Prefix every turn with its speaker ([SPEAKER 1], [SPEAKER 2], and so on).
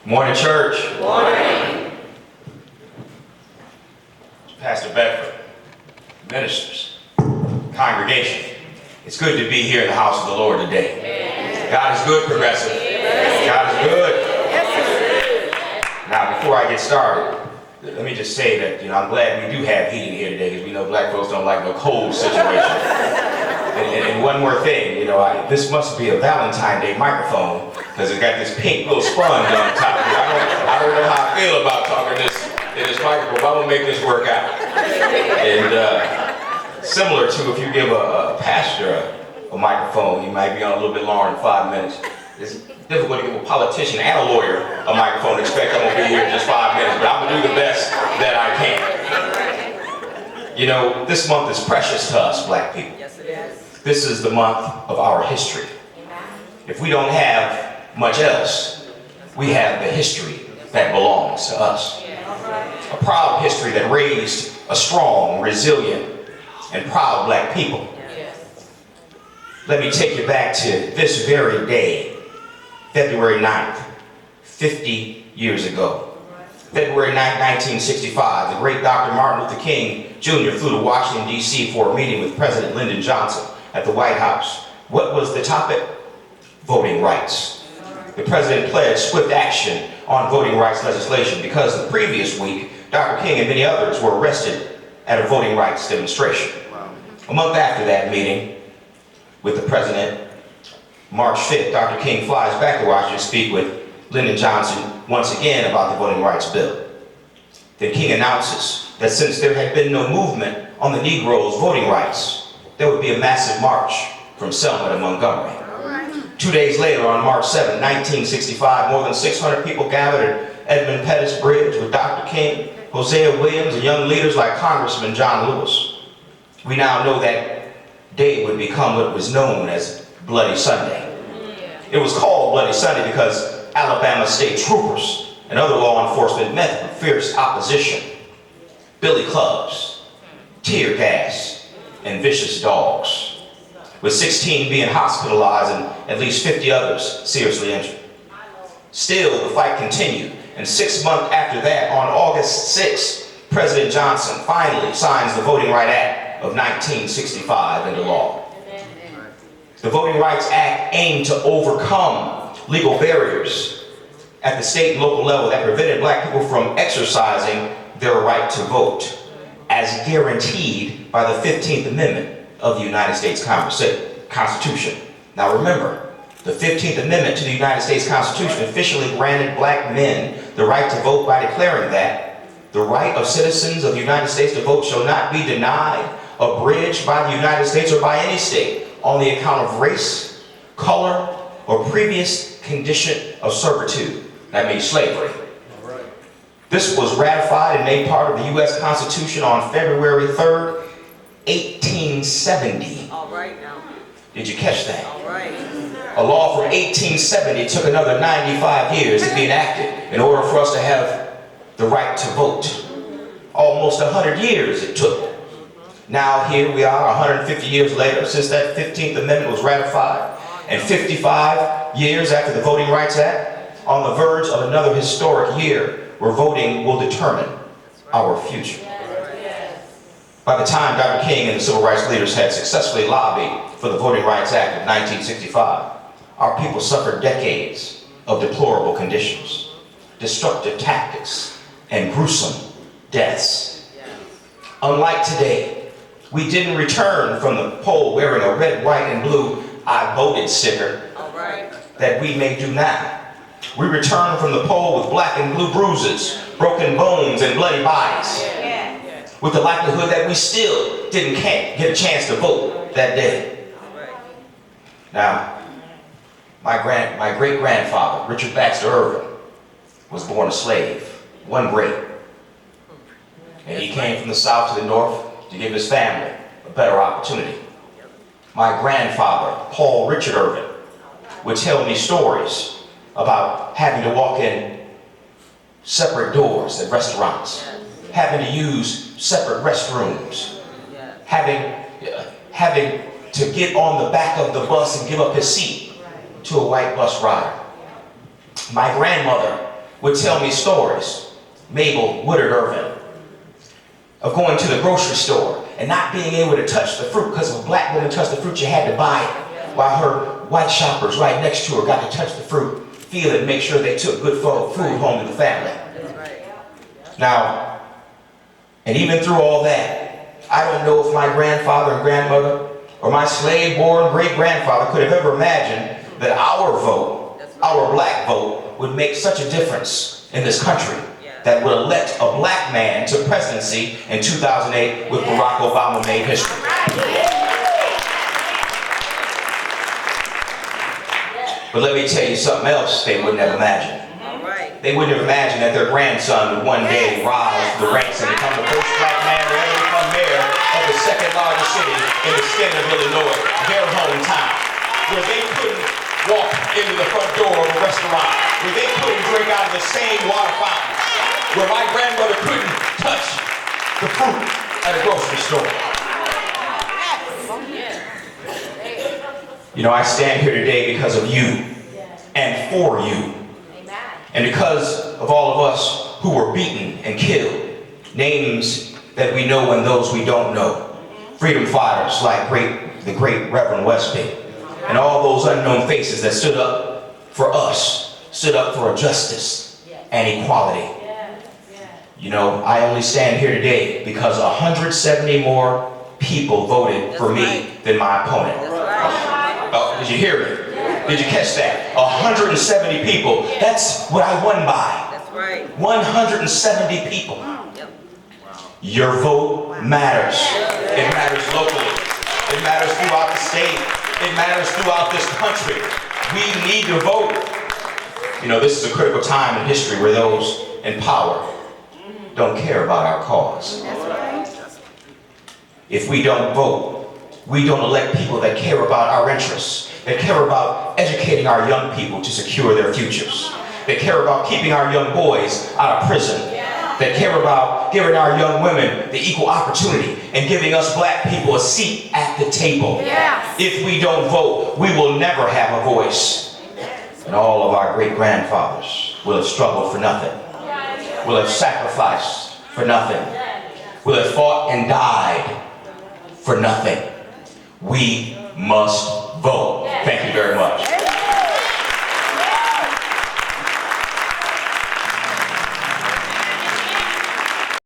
[SPEAKER 1] Morning, church.
[SPEAKER 2] Morning.
[SPEAKER 1] Pastor Bedford, ministers, congregation. It's good to be here in the house of the Lord today. God is good, Progressive. God is good. Now, before I get started, let me just say that, I'm glad we do have heating here today, because we know black folks don't like no cold situation. And one more thing, this must be a Valentine's Day microphone, because it's got this pink little sponge on top. I don't know how I feel about talking in this microphone, but I'm going to make this work out. And similar to if you give a pastor a microphone, you might be on a little bit longer than 5 minutes. It's difficult to give a politician and a lawyer a microphone and expect I'm going to be here in just 5 minutes, but I'm going to do the best that I can. This month is precious to us, black people.
[SPEAKER 2] Yes, it is.
[SPEAKER 1] This is the month of our history. If we don't have much else, we have the history that belongs to us. A proud history that raised a strong, resilient, and proud black people. Let me take you back to this very day, February 9th, 50 years ago. February 9th, 1965, the great Dr. Martin Luther King Jr. flew to Washington, D.C. for a meeting with President Lyndon Johnson at the White House. What was the topic? Voting rights. The president pledged swift action on voting rights legislation because the previous week, Dr. King and many others were arrested at a voting rights demonstration. A month after that meeting with the president, March 5th, Dr. King flies back to Washington to speak with Lyndon Johnson once again about the voting rights bill. Then King announces that since there had been no movement on the Negroes' voting rights, there would be a massive march from Selma to Montgomery. 2 days later, on March 7, 1965, more than 600 people gathered at Edmund Pettus Bridge with Dr. King, Hosea Williams, and young leaders like Congressman John Lewis. We now know that day would become what was known as Bloody Sunday. It was called Bloody Sunday because Alabama state troopers and other law enforcement met with fierce opposition, billy clubs, tear gas, and vicious dogs, with 16 being hospitalized and at least 50 others seriously injured. Still, the fight continued, and 6 months after that, on August 6th, President Johnson finally signs the Voting Rights Act of 1965 into law. The Voting Rights Act aimed to overcome legal barriers at the state and local level that prevented black people from exercising their right to vote, as guaranteed by the 15th Amendment of the United States Constitution. Now remember, the 15th Amendment to the United States Constitution officially granted black men the right to vote by declaring that the right of citizens of the United States to vote shall not be denied, abridged by the United States or by any state on the account of race, color, or previous condition of servitude. That means slavery. This was ratified and made part of the U.S. Constitution on February 3rd, 1870.
[SPEAKER 2] All right now.
[SPEAKER 1] Did you catch that?
[SPEAKER 2] All right.
[SPEAKER 1] A law from 1870 took another 95 years to be enacted in order for us to have the right to vote. Almost 100 years it took. Now here we are 150 years later since that 15th Amendment was ratified, and 55 years after the Voting Rights Act, on the verge of another historic year where voting will determine our future. By the time Dr. King and the civil rights leaders had successfully lobbied for the Voting Rights Act of 1965, our people suffered decades of deplorable conditions, destructive tactics, and gruesome deaths. Unlike today, we didn't return from the poll wearing a red, white, and blue "I voted" sticker that we may do now. We returned from the poll with black and blue bruises, broken bones, and bloody bodies, with the likelihood that we still can't get a chance to vote that day. Now, my great-grandfather, Richard Baxter Irvin, was born a slave, one great. And he came from the south to the north to give his family a better opportunity. My grandfather, Paul Richard Irvin, would tell me stories about having to walk in separate doors at restaurants, having to use separate restrooms, having to get on the back of the bus and give up his seat to a white bus rider. My grandmother would tell me stories, Mabel Woodard Irvin, of going to the grocery store and not being able to touch the fruit because if a black woman touched the fruit, you had to buy it, while her white shoppers right next to her got to touch the fruit, feel it, make sure they took good food home to the family. Now, and even through all that, I don't know if my grandfather and grandmother or my slave-born great-grandfather could have ever imagined that our vote, our black vote, would make such a difference in this country that would elect a black man to presidency in 2008 with Barack Obama made history. But let me tell you something else they wouldn't have imagined. They wouldn't have imagined that their grandson would one day rise to the ranks and become the first black man to ever become mayor of the second largest city in the state of Illinois, their hometown, where they couldn't walk into the front door of a restaurant, where they couldn't drink out of the same water fountain, where my grandmother couldn't touch the fruit at a grocery store. You know, I stand here today because of you and for you. And because of all of us who were beaten and killed, names that we know and those we don't know, freedom fighters like the great Reverend Westby, and all those unknown faces that stood up for us, stood up for justice and equality. You know, I only stand here today because 170 more people voted for me than my opponent. Oh, did you hear me? Did you catch that? 170 people. That's what I won by. That's right. 170 people. Your vote matters. It matters locally. It matters throughout the state. It matters throughout this country. We need to vote. You know, this is a critical time in history where those in power don't care about our cause. If we don't vote, we don't elect people that care about our interests, that care about educating our young people to secure their futures, that care about keeping our young boys out of prison, that care about giving our young women the equal opportunity and giving us black people a seat at the table. If we don't vote, we will never have a voice. And all of our great-grandfathers will have struggled for nothing, will have sacrificed for nothing, will have fought and died for nothing. We must vote. Thank you very much.